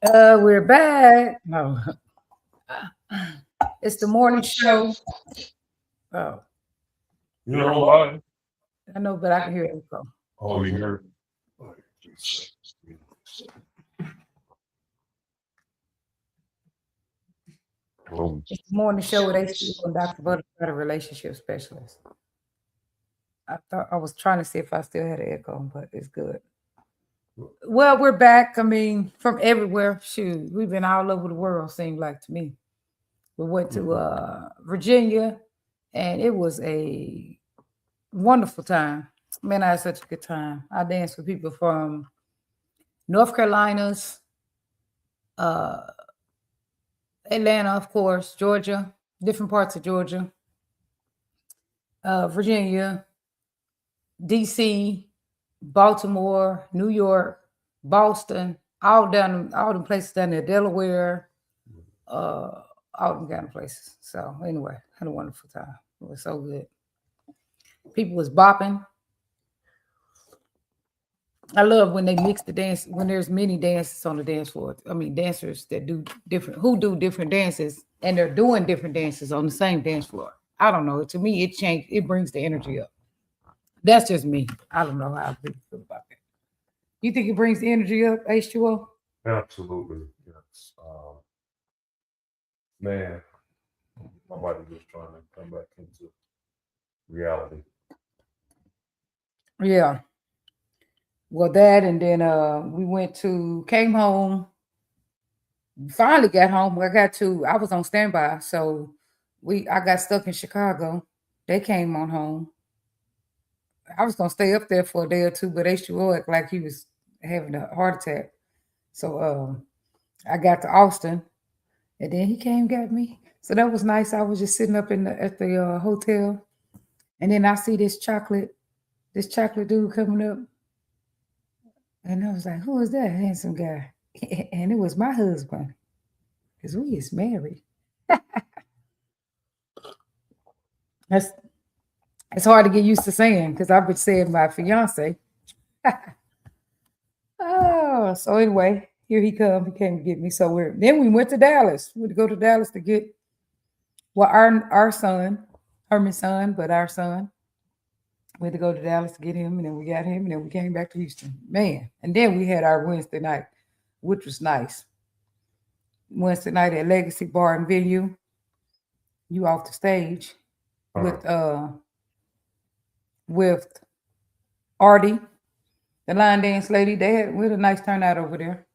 We're back. No, it's the morning show. Oh, You're on live. I know, but I can hear echo. Oh, you heard? Boom. It's the morning show with HC and Dr. Butterfly, the relationship specialist. I thought I was trying to see if I still had an echo, but it's good. Well, we're back. I mean, from everywhere. Shoot, we've been all over the world. Seemed like to me. We went to Virginia, and it was a wonderful time. Man, I had such a good time. I danced with people from North Carolinas, uh, Atlanta, of course, Georgia, different parts of Georgia, Virginia, DC, Baltimore, New York, Boston, all the places down there, Delaware, uh, all them kind of places. So anyway, had a wonderful time. It was so good. People was bopping. I love when they mix the dance when there's many dances on the dance floor. I mean, dancers that do different dances, and they're doing different dances on the same dance floor. I don't know. To me, it changed. It brings the energy up. That's just me. I don't know how people feel about that. You think it brings the energy up, H2O? Absolutely. Yes. Man, my body just trying to come back into reality. Yeah. Well, that and then we came home. Finally got home. I was on standby, so I got stuck in Chicago. They came on home. I was gonna stay up there for a day or two, but H2O acted like he was having a heart attack. So I got to Austin, and then he came and got me. So that was nice. I was just sitting up at the hotel, and then I see this chocolate dude coming up, and I was like, "Who is that handsome guy?" And it was my husband, because we is married. That's it's hard to get used to saying because I've been saying my fiance. Oh, so anyway, here he come. He came to get me. So we went to Dallas. We would go to Dallas to get our son, Herman's son, but our son. We had to go to Dallas to get him, and then we got him, and then we came back to Houston. Man, and then we had our Wednesday night, which was nice. Wednesday night at Legacy Bar and Venue. You off the stage with with Artie, the line dance lady. We had a nice turnout over there.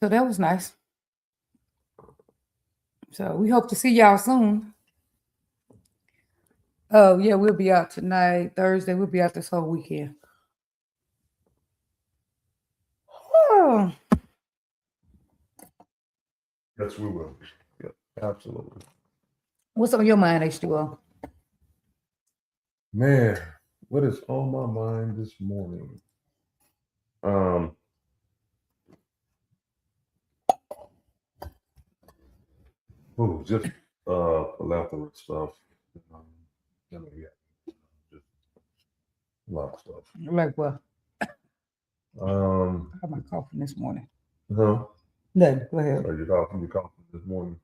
So that was nice. So we hope to see y'all soon. Oh yeah, we'll be out tonight, Thursday. We'll be out this whole weekend. Oh, Yes, we will. Yeah, absolutely. what's on your mind, H2O? Man, what is on my mind this morning? Um, just philanthropy stuff. Um, yeah, just a lot of stuff. Like what? Um, I got my coughing this morning. huh? Nothing. Go ahead. So you coughing this morning.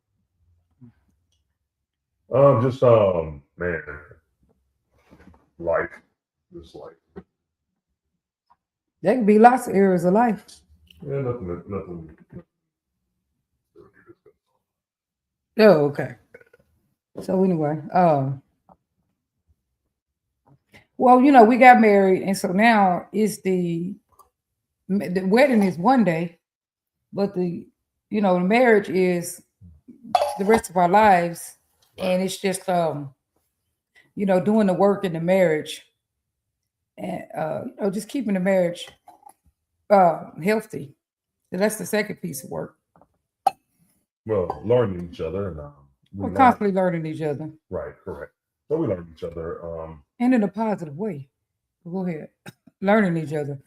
Just man, life, just life. There could be lots of areas of life. Yeah, nothing. Oh, okay. So anyway, well, we got married, and so now it's the wedding is one day, but the marriage is the rest of our lives, and it's just doing the work in the marriage, and just keeping the marriage healthy. That's the second piece of work. Well, learning each other, and we We're learn. constantly learning each other, Right, correct. So we learn each other. and in a positive way. Go ahead, learning each other.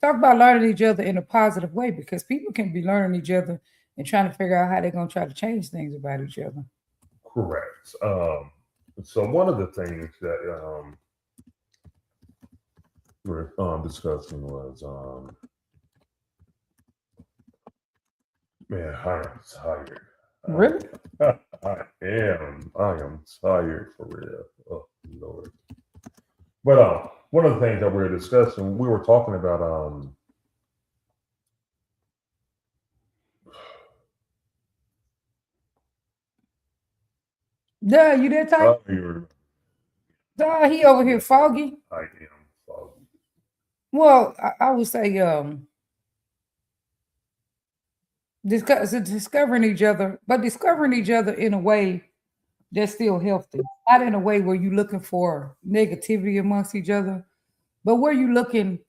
Talk about learning each other in a positive way because people can be learning each other and trying to figure out how they're gonna try to change things about each other. Correct. So one of the things that we're discussing was Man, I am tired. Really? I am. I am tired for real. Oh Lord. But one of the things that we were discussing, we were talking about Duh, you that type? you're, Duh, he over here foggy. I am foggy. Well, I would say discovering each other, but discovering each other in a way that's still healthy. Not in a way where you're looking for negativity amongst each other, but where you looking,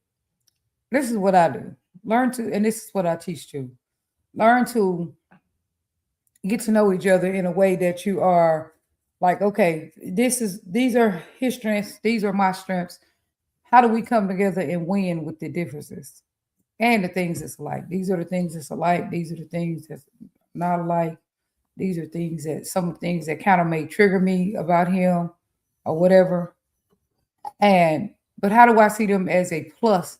this is what I do. Learn to, and this is what I teach you. Learn to get to know each other in a way that you are like, okay, these are his strengths, these are my strengths. How do we come together and win with the differences and the things that's alike? These are the things that's alike. These are the things that's not alike. These are things that some things that kind of may trigger me about him or whatever. And but how do I see them as a plus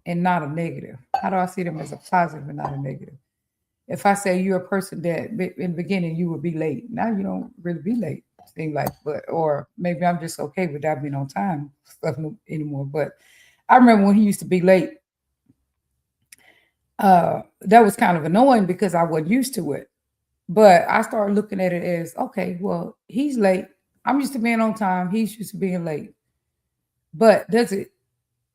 and not a negative? How do I see them as a positive and not a negative? If I say you're a person that in the beginning you would be late, now you don't really be late. Seem like, but or maybe I'm just okay without being on time stuff anymore. But I remember when he used to be late. That was kind of annoying because I wasn't used to it. But I started looking at it as okay, well, he's late. I'm used to being on time. He's used to being late. But does it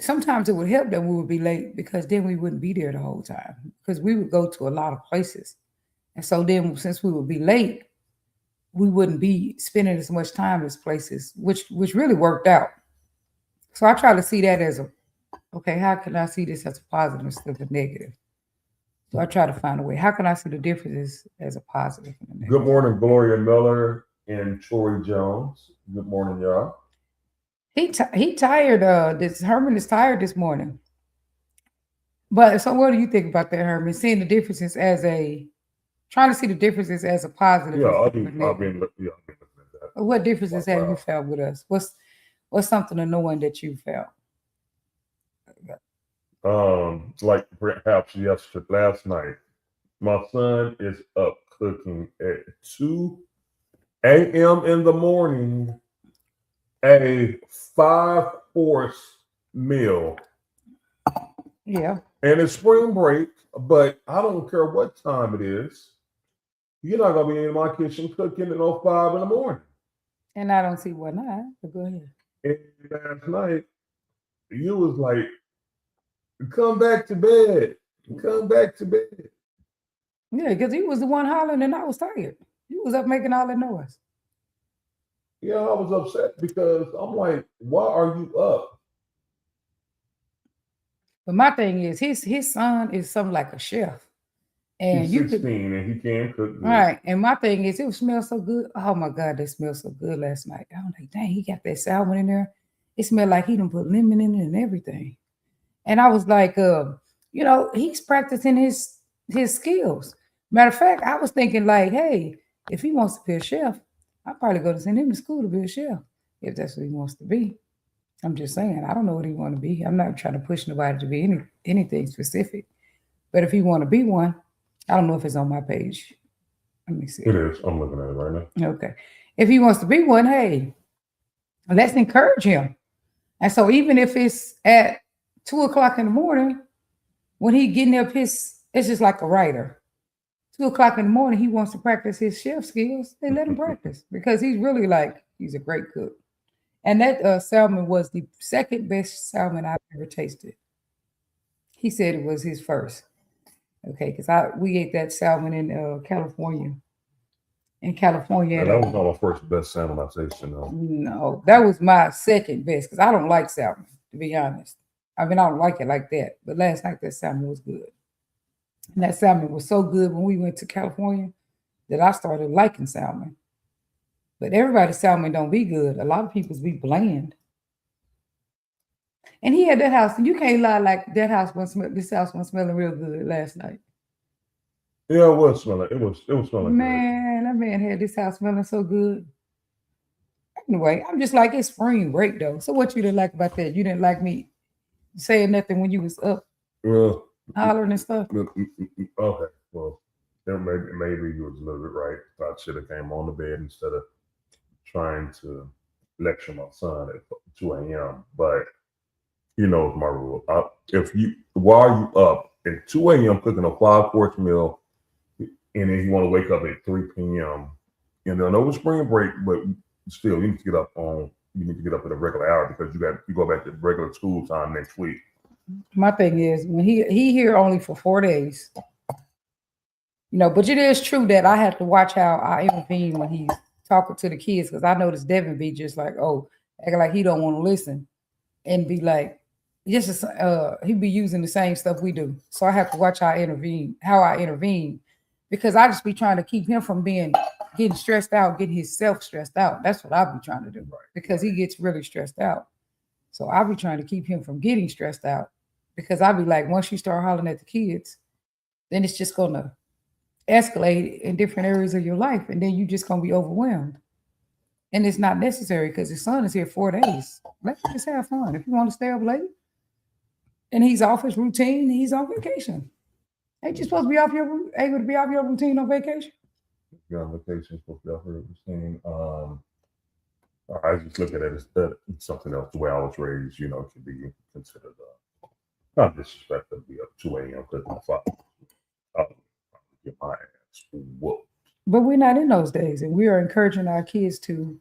sometimes it would help that we would be late because then we wouldn't be there the whole time because we would go to a lot of places. And so then since we would be late, we wouldn't be spending as much time as places, which really worked out. So I try to see that as a okay, how can I see this as a positive instead of a negative? So I try to find a way. How can I see the differences as a positive and a negative? Good morning, Gloria Miller and Troy Jones. Good morning, y'all. He tired. This Herman is tired this morning. But so, what do you think about that, Herman? Seeing the differences as a trying to see the differences as a positive. Yeah, I've instead of been, a I've been, negative. yeah, I've been looking at that. What differences have you felt with us? What's something annoying that you felt? Like perhaps last night, my son is up cooking at 2 a.m. in the morning a 5-course meal. Yeah. And it's spring break, but I don't care what time it is. You're not gonna be in my kitchen cooking at 5 in the morning. And I don't see why not. But go ahead. And last night, you was like, come back to bed. Come back to bed. Yeah, because he was the one hollering and I was tired. He was up making all that noise. Yeah, I was upset because I'm like, why are you up? But my thing is his son is something like a chef. And He's you 16 could and he can cook good. right. And my thing is it smelled so good. Oh my God, that smelled so good last night. I was like, dang, he got that salmon in there. It smelled like he done put lemon in it and everything. And I was like, he's practicing his skills. Matter of fact, I was thinking like, hey, if he wants to be a chef, I'm probably going to send him to school to be a chef if that's what he wants to be. I'm just saying, I don't know what he want to be. I'm not trying to push nobody to be anything specific. But if he want to be one, I don't know if it's on my page. Let me see. It is. I'm looking at it right now. Okay. If he wants to be one, hey, let's encourage him. And so even if it's at 2:00 in the morning, when he getting up it's just like a writer. 2:00 in the morning, he wants to practice his chef skills. They let him practice because he's a great cook. And that salmon was the second best salmon I've ever tasted. He said it was his first. Okay, because we ate that salmon in California. In California, And that was not my first best salmon I tasted. No, that was my second best because I don't like salmon, to be honest. I mean, I don't like it like that. But last night that salmon was good. And that salmon was so good when we went to California that I started liking salmon. But everybody's salmon don't be good. A lot of people's be bland. And he had that house, and you can't lie like that house this house was smelling real good last night. Yeah, it was smelling. It was smelling Man, that man had this house smelling so good. Anyway, I'm just like it's spring break though. So what you didn't like about that? You didn't like me saying nothing when you was up good. hollering and stuff. Okay, well, maybe you was a little bit right. I should have came on the bed instead of trying to lecture my son at 2 a.m. But he knows my rule. If you while you up at 2 a.m. cooking a 5-course meal, and then you want to wake up at 3 p.m. And I know it's spring break, but still you need to get up at a regular hour because you go back to regular school time next week. My thing is when he here only for 4 days. But it is true that I have to watch how I intervene when he's talking to the kids because I noticed Devin be just like, acting like he don't want to listen and be like, he be using the same stuff we do. So I have to watch how I intervene because I just be trying to keep him from getting stressed out, getting himself stressed out. That's what I be trying to do because he gets really stressed out. So I be trying to keep him from getting stressed out because I be like, once you start hollering at the kids, then it's just going to escalate in different areas of your life. And then you just going to be overwhelmed. And it's not necessary because his son is here 4 days. Let's just have fun. If you want to stay up late and he's off his routine, he's on vacation. Ain't you supposed to be able to be off your routine on vacation? You're on vacation, supposed to be off your routine. I just look at it as something else. The way I was raised, it could be considered not disrespectful to be up 2 a.m. because my father get my ass whooped. But we're not in those days, and we are encouraging our kids to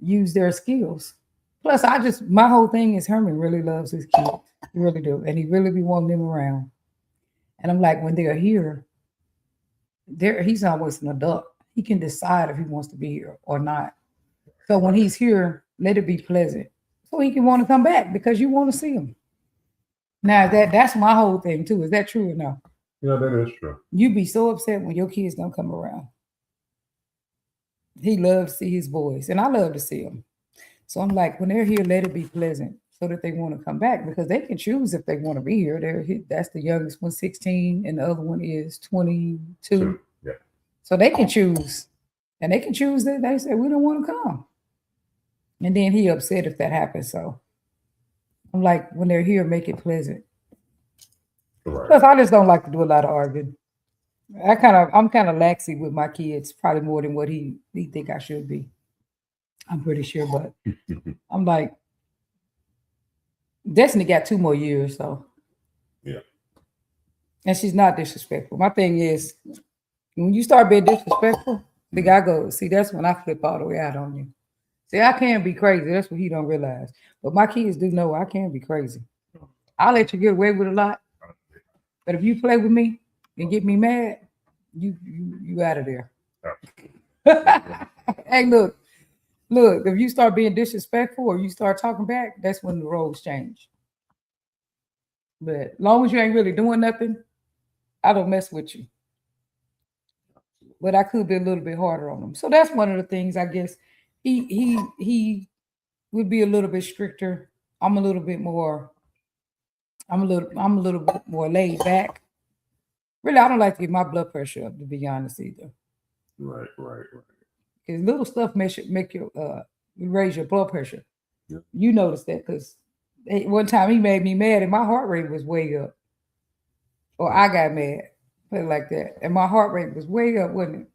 use their skills. Plus, my whole thing is Herman really loves his kids. He really do, and he really be wanting them around. And I'm like, when they're here, he's always an adult. He can decide if he wants to be here or not. So when he's here, let it be pleasant. So he can want to come back because you want to see him. Now that's my whole thing too. Is that true or no? Yeah, that is true. You be so upset when your kids don't come around. He loves to see his boys, and I love to see them. So I'm like, when they're here, let it be pleasant so that they want to come back because they can choose if they want to be here. That's the youngest one, 16, and the other one is 22. Yeah. So they can choose, and they can choose that they say we don't want to come. And then he upset if that happens. So I'm like, when they're here, make it pleasant. Right. Plus, I just don't like to do a lot of arguing. I'm kind of laxy with my kids, probably more than what he think I should be. I'm pretty sure, but I'm like, Destiny got 2 more years, so yeah. And she's not disrespectful. My thing is, when you start being disrespectful, the guy goes, see, that's when I flip all the way out on you. See, I can be crazy. That's what he don't realize. But my kids do know I can be crazy. I'll let you get away with a lot. But if you play with me and get me mad, you out of there. Hey, look, if you start being disrespectful or you start talking back, that's when the roles change. But as long as you ain't really doing nothing, I don't mess with you. But I could be a little bit harder on them. So that's one of the things, I guess. He would be a little bit stricter. I'm a little bit more laid back. Really, I don't like to get my blood pressure up, to be honest, either. Right. Because little stuff make you raise your blood pressure. Yeah. You notice that because one time he made me mad and my heart rate was way up. Or I got mad, put it like that. And my heart rate was way up, wasn't it?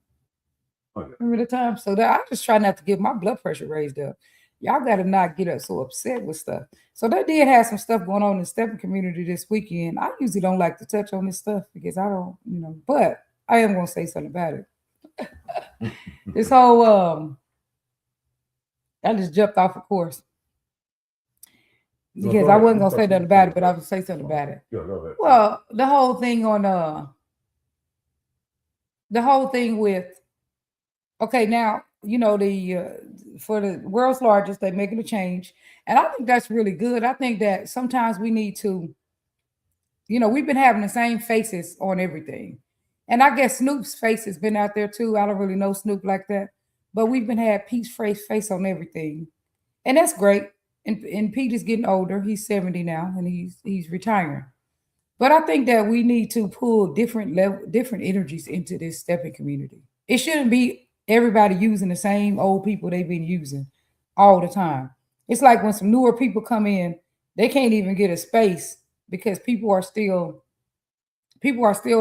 Okay. Remember the time? So I just try not to get my blood pressure raised up. Y'all got to not get us so upset with stuff. So they did have some stuff going on in the stepping community this weekend. I usually don't like to touch on this stuff because I don't, but I am going to say something about it. This whole, I just jumped off of course. Because I wasn't going to say nothing about it, but I would say something about it. Yeah, go ahead. Well, the whole thing with, okay, now, for the world's largest, they're making a change. And I think that's really good. I think that sometimes we need to, we've been having the same faces on everything. And I guess Snoop's face has been out there too. I don't really know Snoop like that. But we've been having Pete's face on everything. And that's great. And Pete is getting older. He's 70 now and he's retiring. But I think that we need to pull different energies into this stepping community. It shouldn't be everybody using the same old people they've been using all the time. It's like when some newer people come in, they can't even get a space because people are still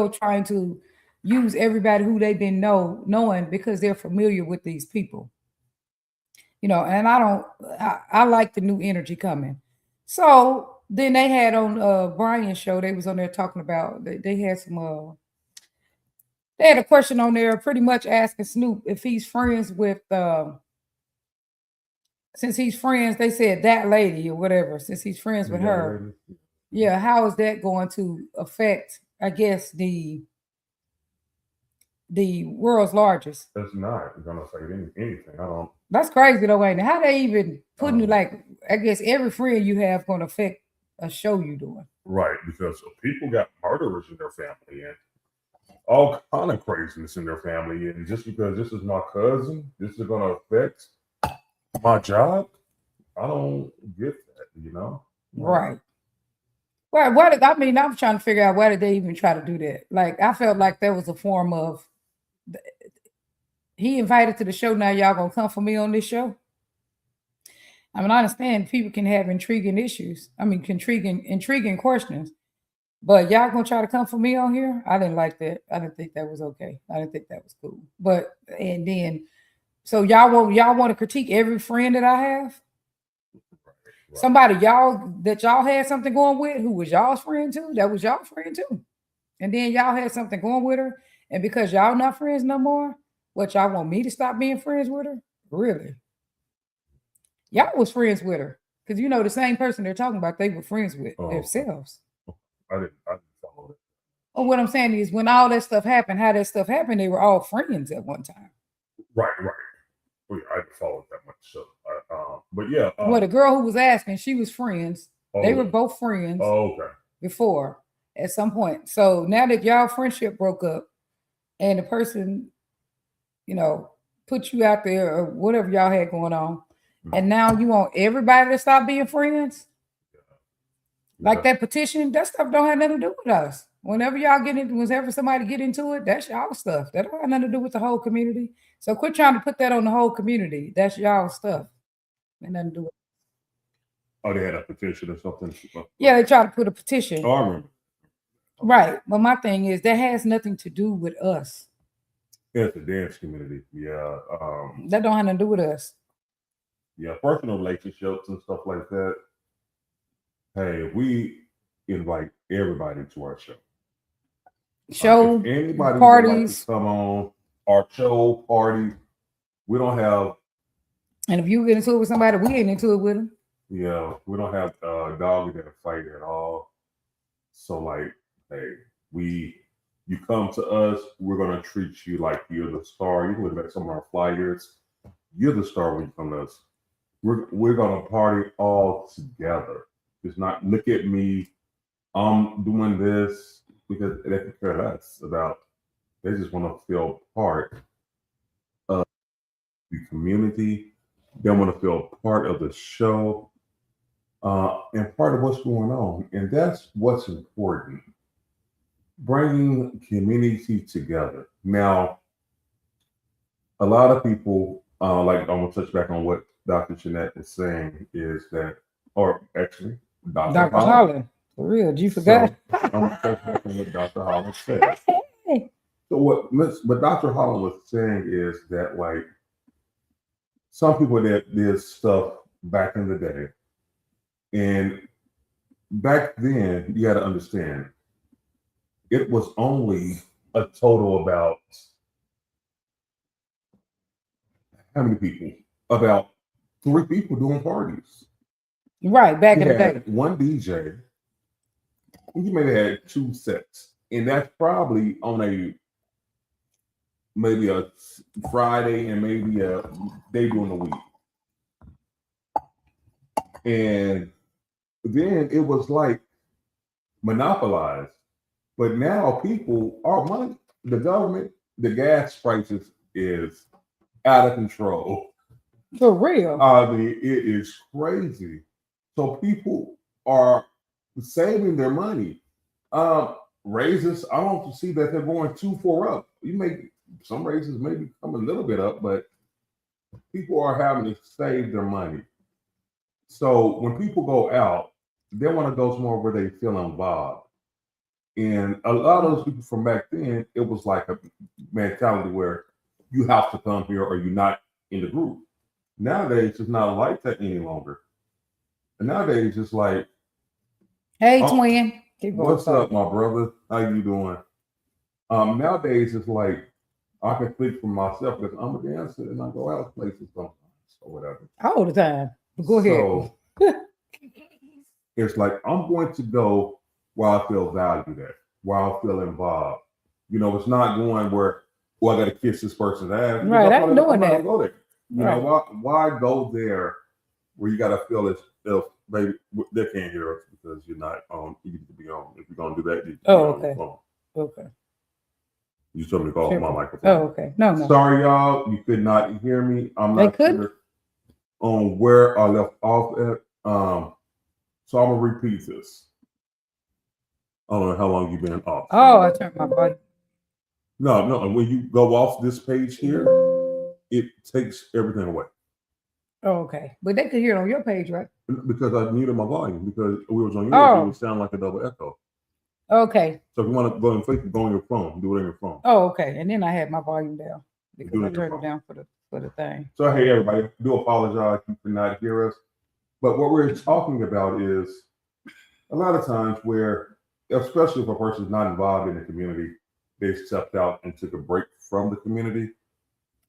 trying to use everybody who they've been knowing because they're familiar with these people. And I like the new energy coming. So then they had on Brian's show, they was on there talking about they had some they had a question on there pretty much asking Snoop if he's friends with since he's friends, they said that lady or whatever, since he's friends with her. Yeah, how is that going to affect, I guess, the world's largest? That's not gonna say anything. I don't. That's crazy though, ain't it? How they even putting you like? I guess every friend you have gonna affect a show you doing. Right, because people got murderers in their family and all kind of craziness in their family, and just because this is my cousin, this is gonna affect my job. I don't get that, Right. Well, I mean, I'm trying to figure out why did they even try to do that? Like, I felt like there was a form of he invited to the show. Now y'all gonna come for me on this show? I mean, I understand people can have intriguing issues. I mean, intriguing questions, but y'all gonna try to come for me on here? I didn't like that. I didn't think that was okay. I didn't think that was cool. But and then, so y'all want to critique every friend that I have? Somebody y'all had something going with who was y'all's friend too, that was y'all friend too, and then y'all had something going with her, and because y'all not friends no more, what y'all want me to stop being friends with her? Really? Y'all was friends with her because the same person they're talking about, they were friends with themselves. I didn't follow it. Oh, what I'm saying is when all that stuff happened, how that stuff happened, they were all friends at one time. Right. Well, I didn't follow it that much. So, but yeah. Well, the girl who was asking, she was friends. They were both friends. Oh, okay. Before, at some point. So now that y'all friendship broke up, and the person, put you out there or whatever y'all had going on, and now you want everybody to stop being friends? Like that petition, that stuff don't have nothing to do with us. Whenever somebody get into it, that's y'all stuff. That don't have nothing to do with the whole community. So quit trying to put that on the whole community. That's y'all stuff. And nothing to do with it. Oh, they had a petition or something? Yeah, they tried to put a petition. Oh, I remember. Right. But my thing is that has nothing to do with us. Yeah, it's the dance community. Yeah. That don't have nothing to do with us. Yeah, personal relationships and stuff like that. Hey, we invite everybody to our show. Show, anybody parties, would like to come on our show, party. We don't have. And if you get into it with somebody, we ain't into it with them. Yeah, we don't have dog in a fight at all. So like, hey, you come to us, we're gonna treat you like you're the star. You look at some of our flyers. You're the star when you come to us. We're gonna party all together. It's not look at me. I'm doing this because they can care less about. They just want to feel part of the community. They want to feel part of the show. And part of what's going on. And that's what's important. Bringing community together. Now, a lot of people, like I'm going to touch back on what Dr. Jeanette is saying, is that, or actually, Dr. Holland. For real, you forgot? So, I'm going to touch back on what Dr. Holland said. So what Dr. Holland was saying is that, like, some people did stuff back in the day. And back then, you got to understand, it was only a total about how many people? About 3 people doing parties. Right, back in the day. One DJ, you maybe had 2 sets. And that's probably on maybe a Friday and maybe a day during the week. And then it was like monopolized. But now people are money. The government, the gas prices is out of control. For real. I mean, it is crazy. So people are saving their money. Raises, I don't see that they're going too far up. Some raises maybe come a little bit up, but people are having to save their money. So when people go out, they want to go somewhere where they feel involved. And a lot of those people from back then, it was like a mentality where you have to come here or you're not in the group. Nowadays, it's not like that any longer. And nowadays, it's like, Hey, Oh, twin. Keep going. what's up, my brother? How you doing? Nowadays, it's like I can speak for myself because I'm a dancer and I go out places sometimes or whatever. All the time. Go ahead. So it's like I'm going to go where I feel valued at, where I feel involved. You know, it's not going where, well, I got to kiss this person's ass. Right, I ain't doing I'm not that. gonna go there. You Right. know, why go there where you got to feel as if baby they can't hear us because you're not on. You need to be on. If you're gonna do that, you need to be Oh, on okay. your phone. Okay. You told me to call Sure. my microphone. Oh, okay. No, no. Sorry, y'all. You could not hear me. I'm They not couldn't? sure on where I left off at. So I'm gonna repeat this. I don't know how long you've been off. Oh, I turned my volume. No. When you go off this page here, it takes everything away Oh, okay. But they could hear it on your page, right? because I muted my volume because we was on yours. Oh. It would sound like a double echo. Okay. So if you want to go and Facebook, go on your phone. Do it on your phone. Oh, okay. And then I had my volume down because Do it I on your turned it phone. down for the thing. So hey, everybody, do apologize if you could not hear us. But what we're talking about is a lot of times where, especially if a person's not involved in the community, they stepped out and took a break from the community.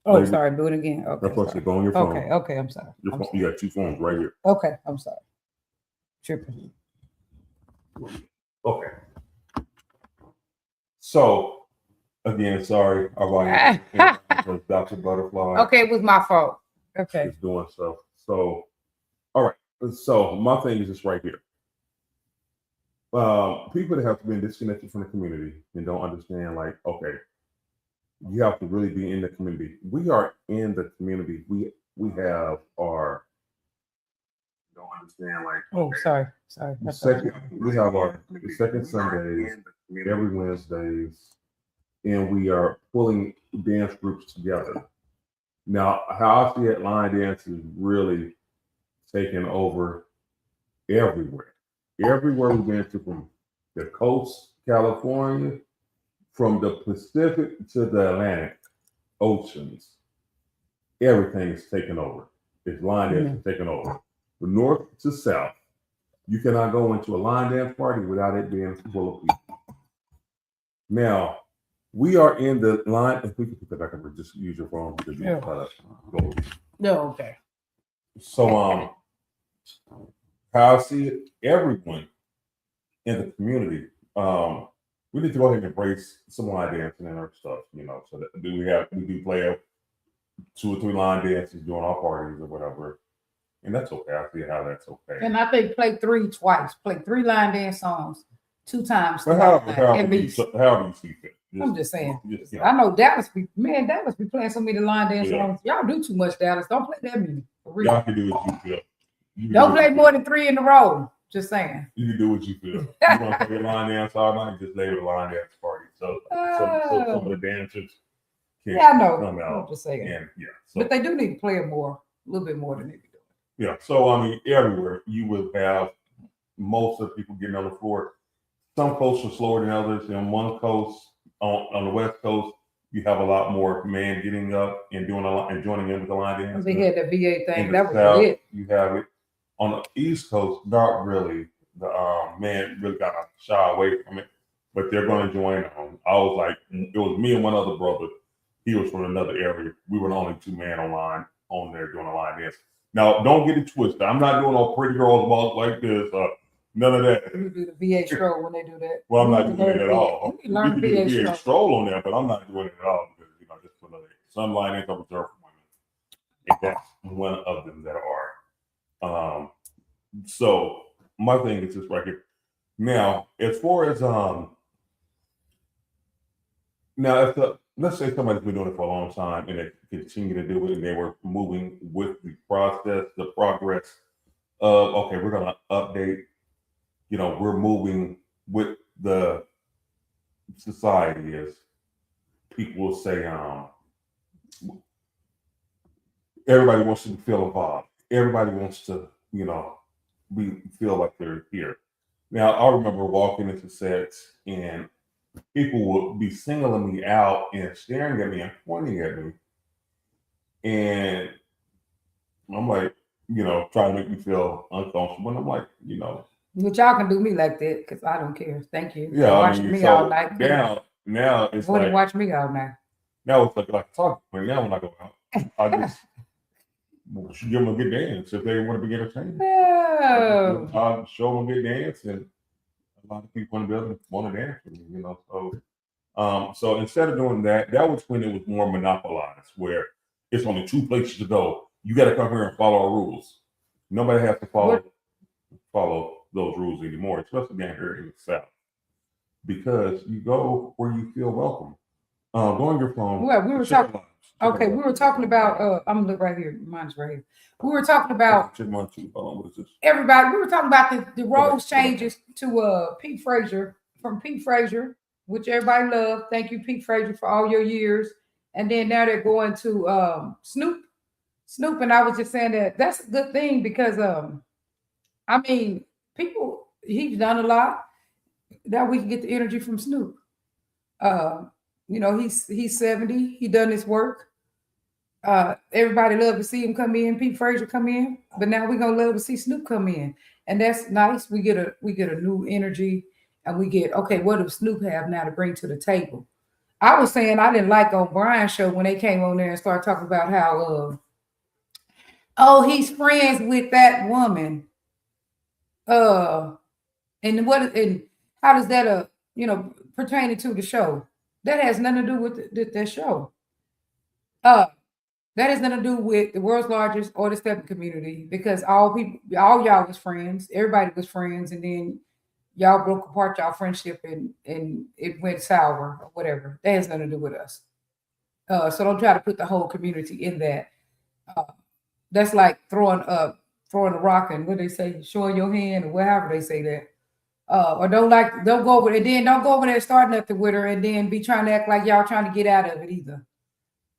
Oh, Maybe- sorry. Do it again. Okay. That's what you sorry. go on your phone. Okay. I'm sorry. Your I'm phone. sorry. You got two phones right here. Okay. I'm sorry. Tripping. Okay. So again, sorry, our volume was Dr. Butterfly. Okay, it was my fault. Okay. Is doing stuff. So, all right. So my thing is just right here. People that have been disconnected from the community and don't understand, like, okay, you have to really be in the community. We are in the community. We have our don't understand, like, Oh, okay, sorry. Sorry. the That's all right. second we have our the second Sundays every Wednesdays, and we are pulling dance groups together. Now, how I see it, line dance is really taking over everywhere. Everywhere we've been to, from the coast, California, from the Pacific to the Atlantic oceans, everything is taking over. It's line dance is taking over. From north to south, you cannot go into a line dance party without it being full of people. Now, we are in the line. If we can put that back up, just use your phone because you go. No, okay. So, how I see it, everyone in the community, we need to go ahead and embrace some line dancing and our stuff, you know. So that we do play 2 or 3 line dances during our parties or whatever, and that's okay. I see how that's okay. And I think play 3 twice. Play 3 line dance songs 2 times. But at least. however you see fit. I'm just saying. Just, you know. I know Dallas be playing so many line dance Yeah. songs. Y'all do too much, Dallas. Don't play that many. For real. Y'all can do what you feel. You can Don't do play what you more feel. than 3 in a row. Just saying. You can do what you feel. You want to play a line dance all night? Just lay with a line dance party. So some of the dancers can Yeah, I know. come I'm out. just saying. And yeah, so But they do need to play it more, a little bit more than they be doing. yeah. So I mean, everywhere you will have most of the people getting on the floor. Some coasts are slower than others. And one coast on the West Coast, you have a lot more men getting up and doing a lot and joining in with the line dance. They had that VA In thing. the That was South, lit. you have it. On the East Coast, not really. The men really got to shy away from it, but they're going to join. I was like, it was me and one other brother. He was from another area. We were the only 2 men on there doing a line dance. Now, don't get it twisted. I'm not doing all pretty girls walk like this. None of that. You do the VA stroll when they do that. Well, I'm You not need to doing it learn at all. You learn You can do VA the stroll. stroll on there, but I'm not doing it at all because just for another. Some line dance are reserved for women, and that's one of them that are. So my thing is this right here. Now, as far as let's say somebody's been doing it for a long time and they continue to do it and they were moving with the progress of okay, we're gonna update, we're moving with the society as people will say, everybody wants to feel involved. Everybody wants to, feel like they're here. Now, I remember walking into sets and people would be singling me out and staring at me and pointing at me. And I'm like, trying to make me feel uncomfortable. And I'm like, But y'all can do me like that because I don't care. Thank you. yeah, Watching me all night. Now it's like, watch me all night. now it's like talking. But now when I go out, I just give them a good dance if they want to be entertained. Oh. I'll show them a good dance, and a lot of people in the building want to dance with me, So instead of doing that, that was when it was more monopolized, where it's only two places to go. You got to come here and follow our rules. Nobody has to follow those rules anymore, especially down here in the South, because you go where you feel welcome. Go on your phone. Well, we were talking. Okay, we were talking about. I'm gonna look right here. Mine's right here. We were talking about what is this? everybody. We were talking about the roles changes to Pete Frazier, from Pete Frazier, which everybody loved. Thank you, Pete Frazier, for all your years. And then now they're going to Snoop. And I was just saying that's a good thing because I mean, he's done a lot. Now we can get the energy from Snoop. He's 70. He done his work. Everybody love to see him come in, Pete Frazier come in, but now we're gonna love to see Snoop come in, and that's nice. We get a new energy, and we get, okay, what does Snoop have now to bring to the table? I was saying I didn't like on Brian's show when they came on there and started talking about how he's friends with that woman, and how does that pertaining to the show? That has nothing to do with the show. That has nothing to do with the world's largest or the stepping community, because all y'all was friends, everybody was friends, and then y'all broke apart y'all friendship and it went sour or whatever. That has nothing to do with us. So don't try to put the whole community in that. That's like throwing a rock and what they say, showing your hand or whatever they say that. Or don't go over there, then don't go over there and start nothing with her and then be trying to act like y'all trying to get out of it either.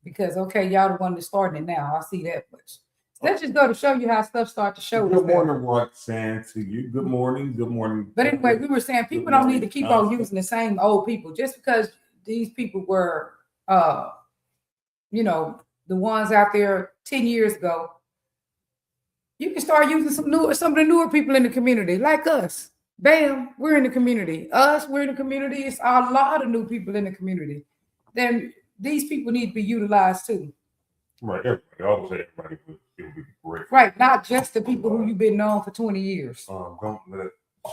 Because okay, y'all the one that's starting it now. I see that much. Let's just go to show you how stuff starts to show. Good morning, Roxanne, to you. Good morning. Good morning. But anyway, we were saying people don't need to keep on using the same old people just because these people were, the ones out there 10 years ago. You can start using some of the newer people in the community, like us. Bam, we're in the community. We're in the community. It's a lot of new people in the community. Then these people need to be utilized too. Right. Everybody. I would say everybody would be great. Right. Not just the people who you've been known for 20 years. Don't let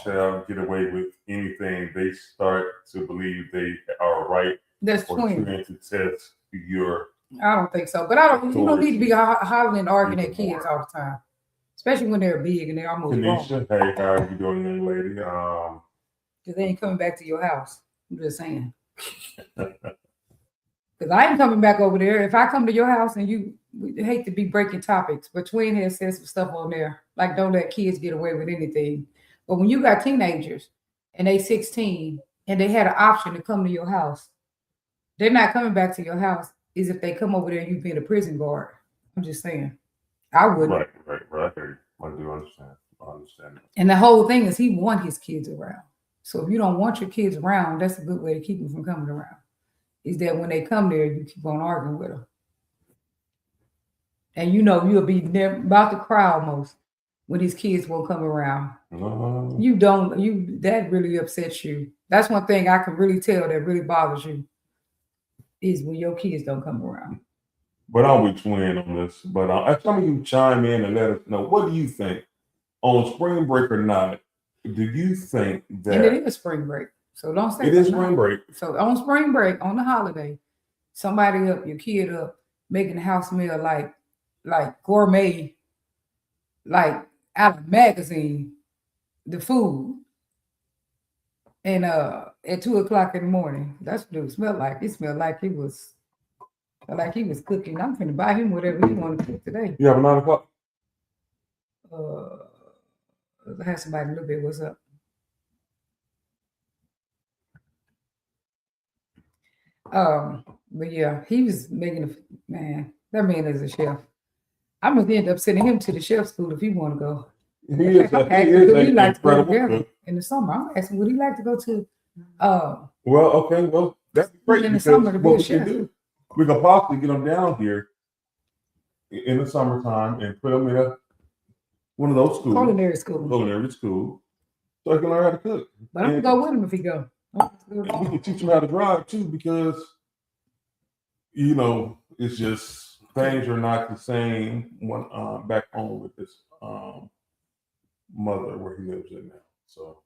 child get away with anything. They start to believe they are right. That's trying to test your. I don't think so. But you don't need to be hollering and arguing at kids all the time. Especially when they're big and they're almost Tanisha, hey, how are you doing, young lady? Because they ain't coming back to your house. I'm just saying. Because I ain't coming back over there. If I come to your house and we hate to be breaking topics, but Twin has said some stuff on there, like don't let kids get away with anything. But when you got teenagers and they 16 and they had an option to come to your house, they're not coming back to your house is if they come over there and you being a prison guard. I'm just saying. I wouldn't. Right. I hear you. I do understand. I understand. And the whole thing is he want his kids around. So if you don't want your kids around, that's a good way to keep them from coming around. Is that when they come there, you keep on arguing with them. And you'll be about to cry almost when these kids won't come around. That really upsets you. That's one thing I can really tell that really bothers you is when your kids don't come around. But I'll be Twin on this. But some of you chime in and let us know, what do you think? On spring break or not, do you think that... And it is spring break. So don't say it is spring break. So on spring break, on the holiday, somebody up, your kid up, making the house meal like gourmet, like out of magazine, the food. And at 2:00 in the morning, that's what it smelled like. It smelled like he was cooking. I'm gonna buy him whatever he want to cook today. You have a 9 o'clock? I have somebody a little bit. What's up? But yeah, he was making that man is a chef. I'm gonna end up sending him to the chef school if he want to go. He is I a, he asked him, is do he an like to go incredible together cook. in the summer? I'm asking, would he like to go to Well, okay, well, that's great in the because summer to be what a we can chef? do, we can possibly get them down here in the summertime and put them in one of those schools, Culinary school. culinary school, so they can learn how to cook. But I'm And gonna go with him if he go. we can teach them how to drive too, because you know it's just things are not the same when back home with his mother where he lives in now. So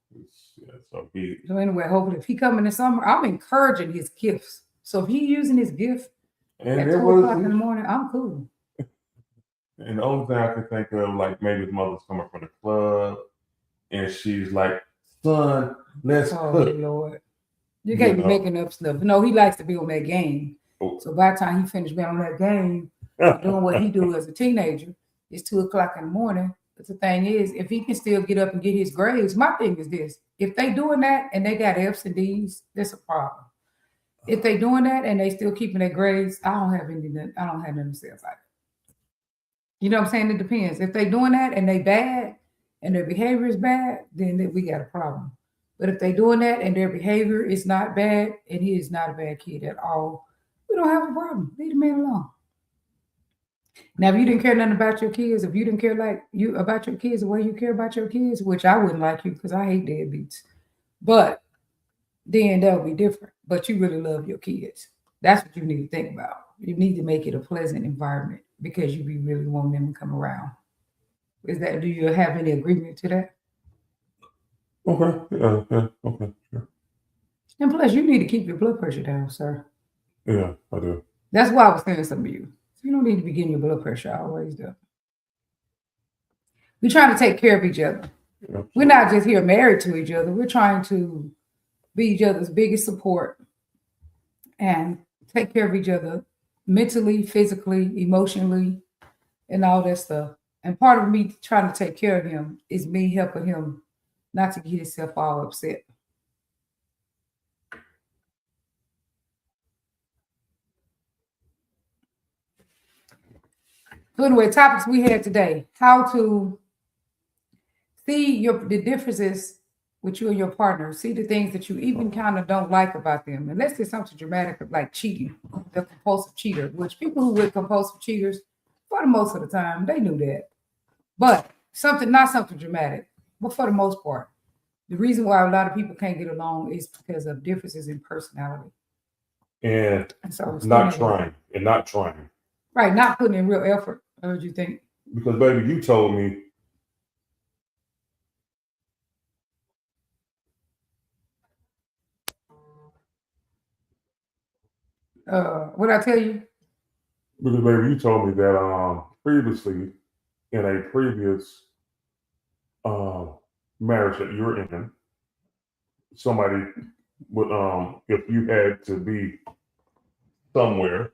So anyway, hopefully if he come in the summer, I'm encouraging his gifts. So if he using his gift and at it 2 o'clock in the was, morning, I'm cool. and the only thing I can think of, like maybe his mother's coming from the club, and she's like, "Son, let's Oh cook." Lord. You You can't be know. making up stuff. No, he likes to be on that game. Oh. So by the time he finished being on that game, doing what he do as a teenager, it's 2 o'clock in the morning. But the thing is, if he can still get up and get his grades, my thing is this: if they doing that and they got F's and D's, that's a problem. If they doing that and they still keeping their grades, I don't have nothing to say about it. You know what I'm saying? It depends. If they doing that and they bad and their behavior is bad, then we got a problem. But if they doing that and their behavior is not bad and he is not a bad kid at all, we don't have a problem. Leave the man alone. Now, if you didn't care nothing about your kids, if you didn't care like you about your kids the way you care about your kids, which I wouldn't like you because I hate deadbeats, but then that would be different. But you really love your kids. That's what you need to think about. You need to make it a pleasant environment because you be really wanting them to come around. Do you have any agreement to that? Okay, yeah, okay, sure. And plus, you need to keep your blood pressure down, sir. Yeah, I do. That's why I was saying something to you. You don't need to be getting your blood pressure always up. We're trying to take care of each other. Yeah, We're not just here married to each other. We're trying to be each other's biggest support and take care of each other mentally, physically, emotionally, and all that stuff. And part of me trying to take care of him is me helping him not to get himself all upset. So anyway, topics we had today: how to see the differences with you and your partner. See the things that you even kind of don't like about them. Unless it's something dramatic like cheating, the compulsive cheater, which people who were compulsive cheaters, for the most of the time, they knew that. But not something dramatic, but for the most part. The reason why a lot of people can't get along is because of differences in personality. and so not trying. Right, not putting in real effort. What would you think? Because baby, you told me What I tell you? because baby, you told me that previously in a previous marriage that you're in, somebody would if you had to be somewhere,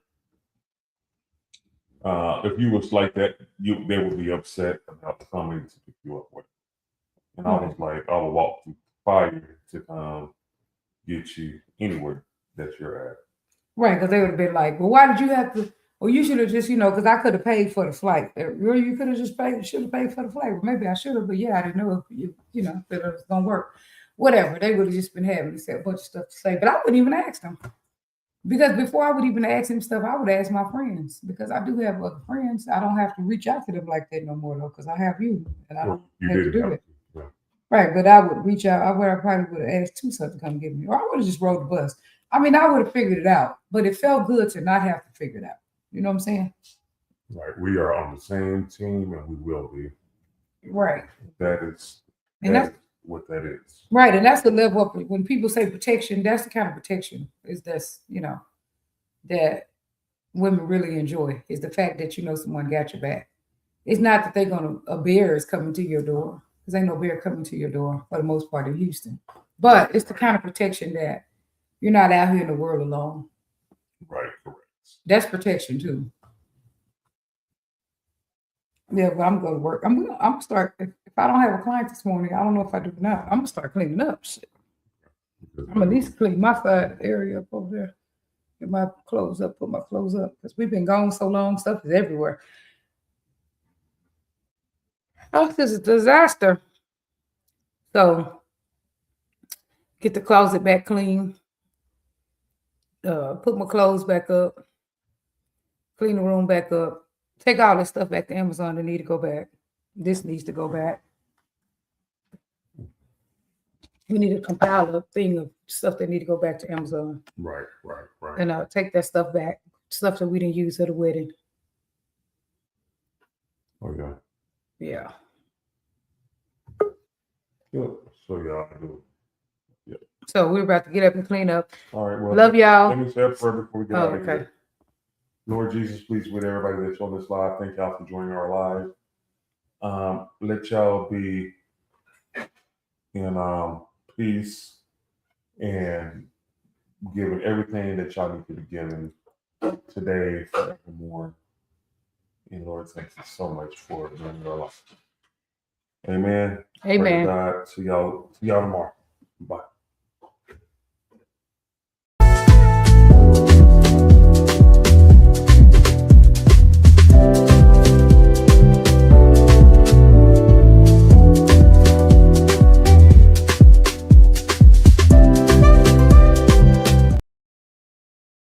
if you was like that, they would be upset about coming to pick you up with. And I was like, I would walk through fire to get you anywhere that you're at. Right, because they would have been like, well, why did you have to? Well, you should have just, because I could have paid for the flight. Really, you could have just should have paid for the flight. Well, maybe I should have, but yeah, I didn't know if that it was going to work. Whatever. They would have just been having a bunch of stuff to say, but I wouldn't even ask them. Because before I would even ask him stuff, I would ask my friends because I do have other friends. I don't have to reach out to them like that no more, though, because I have you and I don't have to do it. Yeah. Right, but I would reach out. I probably would have asked Tusa to come get me, or I would have just rode the bus. I mean, I would have figured it out, but it felt good to not have to figure it out. You know what I'm saying? Right. We are on the same team, and we will be. Right. That's what that is. Right, and that's the level of when people say protection. That's the kind of protection that women really enjoy is the fact that someone got your back. It's not that a bear is coming to your door. Because ain't no bear coming to your door for the most part in Houston. But it's the kind of protection that you're not out here in the world alone. Right, correct. That's protection too. Yeah, but I'm going to work. I'm gonna start. If I don't have a client this morning, I don't know if I do now. I'm gonna start cleaning up. Shit. I'm at least clean my side area up over there. Get my clothes up. Put my clothes up because we've been gone so long. Stuff is everywhere. Oh, this is a disaster. So get the closet back clean. Put my clothes back up. Clean the room back up. Take all this stuff back to Amazon that need to go back. This needs to go back. We need to compile a thing of stuff that need to go back to Amazon. Right. And take that stuff back. Stuff that we didn't use at the wedding. Okay. Yeah. Good. So y'all do. So we're about to get up and clean up. All right. Well, Love y'all. Let me say a prayer before we get Oh, out of okay. here. Lord Jesus, please with everybody that's on this live. Thank y'all for joining our live. Let y'all be in peace and giving everything that y'all need to be given today, forevermore. And Lord, thank you so much for it in your life. Amen. Praise Amen. God. See y'all tomorrow. Bye.